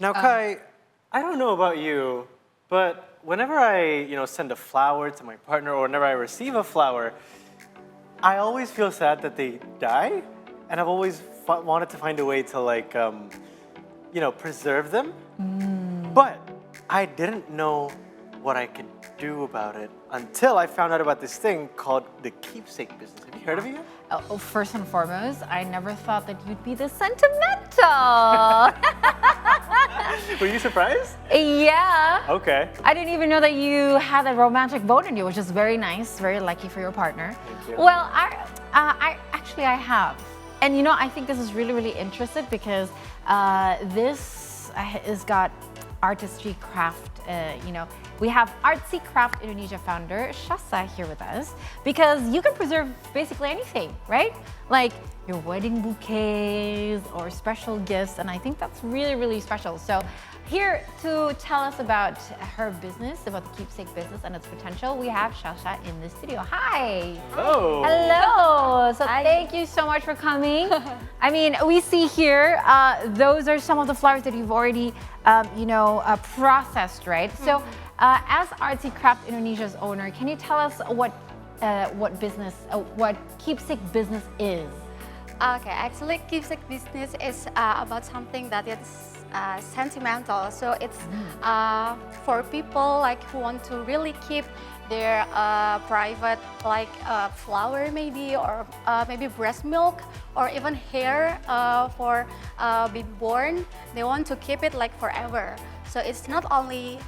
Now, Kai, I don't know about you, but whenever I, send a flower to my partner or whenever I receive a flower, I always feel sad that they die, and I've always wanted to find a way to preserve them. But I didn't know what I could do about it until I found out about this thing called the Keepsake business. Have you heard of it yet? First and foremost, I never thought that you'd be this sentimental. Were you surprised? Yeah. Okay. I didn't even know that you had a romantic bone in you, which is very nice, very lucky for your partner. Thank you. Well, I actually have. And I think this is really, really interesting because this has got artistry craft, we have Artsy Craft Indonesia founder Shasa here with us because you can preserve basically anything, right? Like your wedding bouquets or special gifts, and I think that's really, really special. So here to tell us about her business, about the Keepsake business and its potential, we have Shasa in the studio. Hi. Hello. Hello. So Hi. thank you so much for coming. I mean, we see here, those are some of the flowers that you've already, processed, right? So as Artsy Craft Indonesia's owner, can you tell us what Keepsake business is? Okay, actually, Keepsake business is about something that is sentimental. So it's for people like who want to really keep their private flower maybe, or maybe breast milk, or even hair for being born. They want to keep it like forever. So it's not only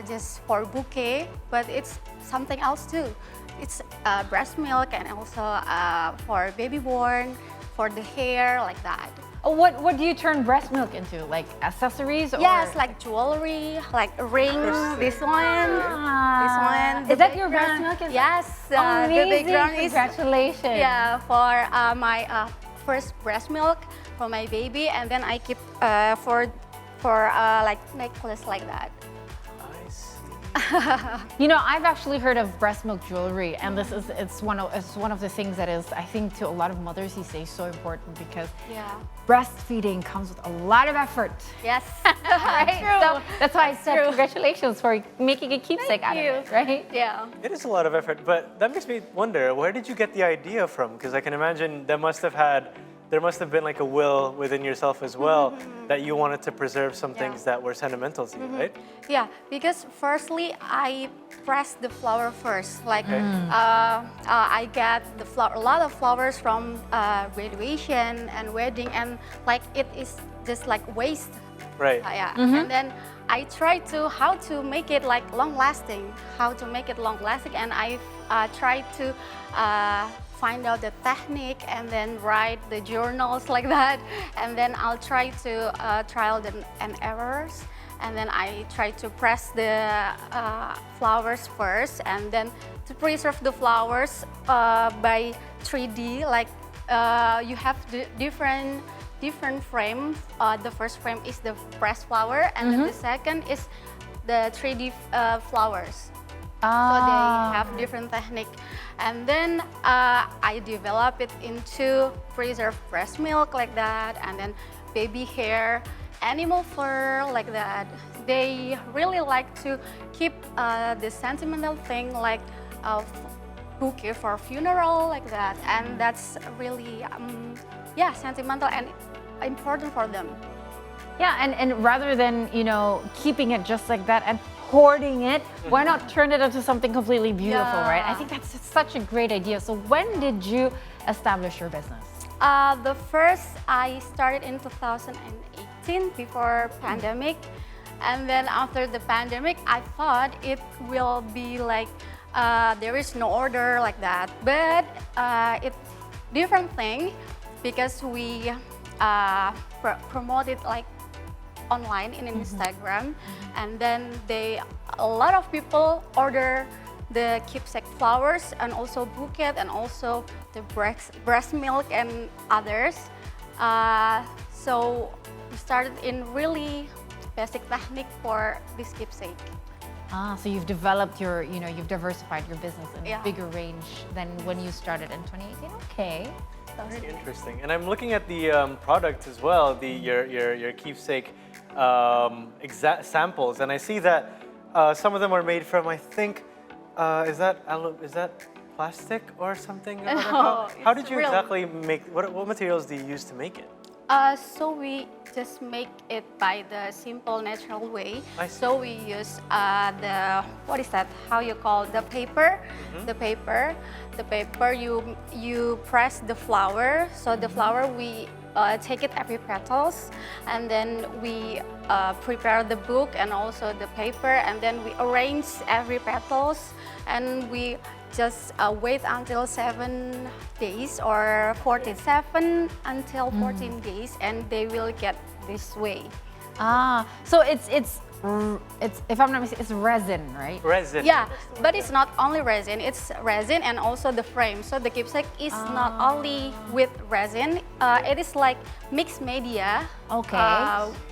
just for bouquet, but it's something else too. It's breast milk and also for baby born, for the hair, like that. What do you turn breast milk into? Like accessories? Or? Yes, like jewelry, like rings. This one. Is that your breast milk? Yes. Amazing! The background is Congratulations. yeah for my first breast milk for my baby, and then I keep for like necklace like that. I see. I've actually heard of breast milk jewelry, and it's one of the things that is, I think, to a lot of mothers these days so important because breastfeeding comes with a lot of effort. Yes. Right? True. So that's why I said True. congratulations for making a keepsake out of it, right? Yeah. It is a lot of effort, but that makes me wonder, where did you get the idea from? Because I can imagine there must have been like a will within yourself as well that you wanted to preserve some things that were sentimental to you, right? Yeah, because firstly I pressed the flower first. Like I get a lot of flowers from graduation and wedding, and like it is just like waste. Right. Yeah, and then I tried how to make it like long lasting, and I tried to find out the technique and then write the journals like that, and then I'll try to trial and errors, and then I try to press the flowers first, and then to preserve the flowers by 3D, like you have the different frame. The first frame is the pressed flower, and then the second is the 3D flowers. So they have different technique. And then I develop it into preserved breast milk like that, and then baby hair, animal fur like that. They really like to keep the sentimental thing like bouquet for funeral like that, and that's really sentimental and important for them. Yeah, and rather than keeping it just like that and hoarding it, why not turn it into something completely beautiful, right? I think that's such a great idea. So when did you establish your business? The first I started in 2018 before pandemic, and then after the pandemic I thought it will be like there is no order like that, but it's different thing because we promote it like online in Instagram, and then a lot of people order the keepsake flowers and also bouquet and also the breast milk and others. So we started in really basic technique for this keepsake. So you've developed you've diversified your business in a Yeah. bigger range than when you started in 2018. Okay. Very interesting. And I'm looking at the product as well, your keepsake samples, and I see that some of them are made from, I think, is that plastic or something? How did it's you real. exactly make? What materials do you use to make it? So we just make it by the simple natural way. I see. So we use what is that? How you call the paper? The paper. You press the flower. So the flower we take it every petals, and then we prepare the book and also the paper, and then we arrange every petals, and we just wait until 7 days or 47 until 14 days, and they will get this way. So it's if I'm not mistaken, it's resin, right? Resin. Yeah, but it's not only resin, it's resin and also the frame. So the keepsake is not only with resin, it is like mixed media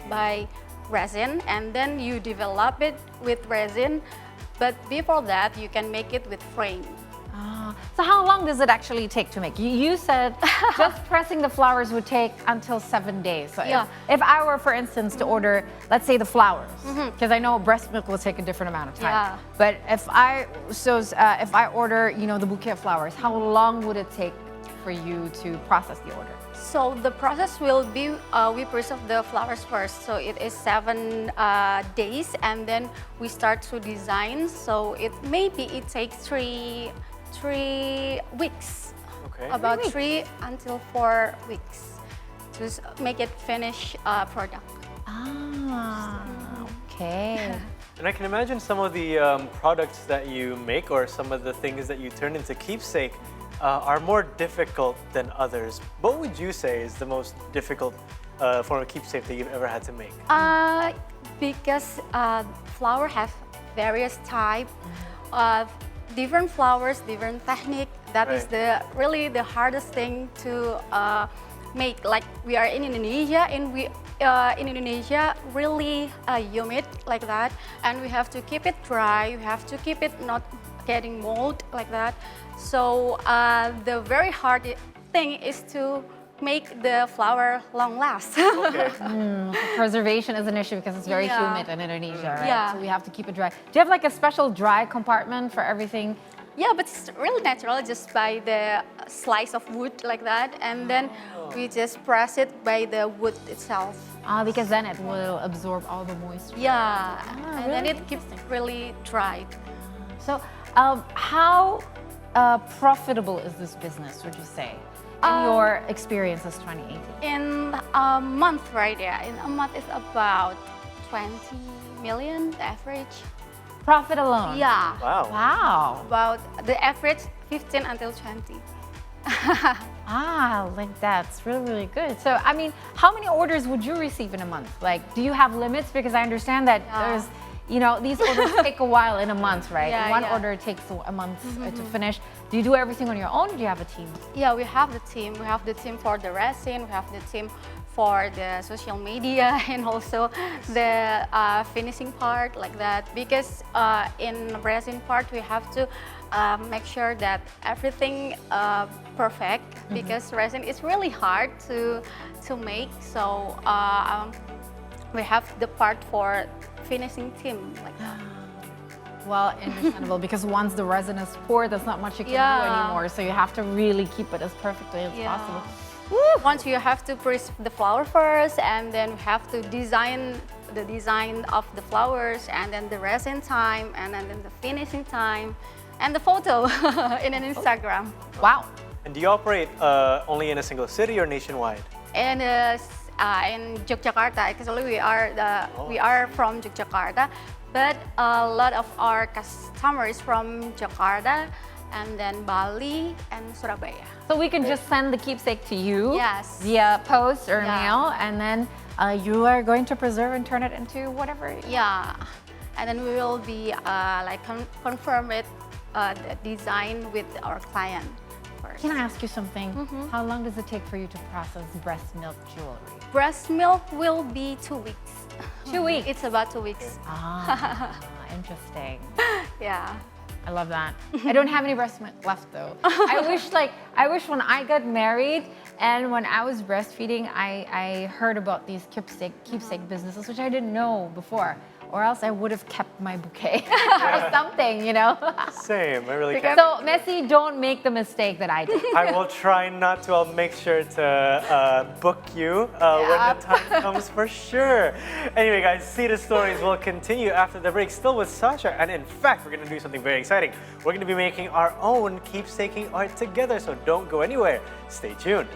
by resin, and then you develop it with resin. But before that, you can make it with frame. So how long does it actually take to make? You said just pressing the flowers would take until 7 days. So Yeah. if I were, for instance, to order, let's say the flowers, because I know breast milk will take a different amount of time. Yeah. But if I order, the bouquet of flowers, how long would it take for you to process the order? So the process will be, we preserve the flowers first. So it is 7 days, and then we start to design. So it takes 3 weeks. Okay. About 3 until 4 weeks to make it finished product. Okay. And I can imagine some of the products that you make, or some of the things that you turn into keepsake, are more difficult than others. What would you say is the most difficult form of keepsake that you've ever had to make? Because flower have various type of different flowers, different technique. That is really the hardest thing to make. Like we are in Indonesia, and in Indonesia really humid like that, and we have to keep it dry. We have to keep it not getting mold like that. So the very hard thing is to make the flower long last. Okay. Preservation is an issue because it's very Yeah. humid in Indonesia, right? Yeah. So we have to keep it dry. Do you have like a special dry compartment for everything? Yeah, but it's really natural, just by the slice of wood like that, and then we just press it by the wood itself. Because then it will absorb all the moisture. Yeah, and then really it keeps really dried. So how profitable is this business, would you say, in your experience as 2018? In a month, right? Yeah, in a month it's about 20 million average. Profit alone? Yeah, Wow. Wow. about the average 15 until 20. Like that's really, really good. So, I mean, how many orders would you receive in a month? Like, do you have limits? Because I understand that there's, these orders take a while in a month, right? Yeah, One yeah. order takes a month to finish. Do you do everything on your own, or do you have a team? Yeah, we have the team. We have the team for the resin. We have the team for the social media, and also the finishing part like that. Because in the resin part, we have to make sure that everything perfect. Because resin is really hard to make. So we have the part for finishing team like that. Well, understandable, because once the resin is poured, there's not much you can do Yeah. anymore. So you have to really keep it as perfectly as Yeah. possible. Once you have to press the flower first, and then we have to design the design of the flowers, and then the resin time, and then the finishing time, and the photo in an Instagram. Wow. And do you operate only in a single city or nationwide? And in Yogyakarta, actually we are from Yogyakarta, but a lot of our customers from Jakarta, and then Bali and Surabaya. So we can just send the keepsake to you Yes. via post or Yeah. mail, and then you are going to preserve and turn it into whatever. Yeah, and then we will be confirm it, the design with our client first. Can I ask you something? How long does it take for you to process breast milk jewelry? Breast milk will be 2 weeks. 2 weeks. It's about 2 weeks. interesting. Yeah. I love that. I don't have any breast milk left though. I wish when I got married and when I was breastfeeding, I heard about these keepsake businesses, which I didn't know before. Or else I would have kept my bouquet or something, you know? Same, I really can't. So, Messi, don't make the mistake that I did. I will try not to. I'll make sure to book you when the time comes for sure. Anyway, guys, see the stories will continue after the break, still with Sasha. And in fact, we're going to do something very exciting. We're going to be making our own keepsaking art together. So don't go anywhere. Stay tuned.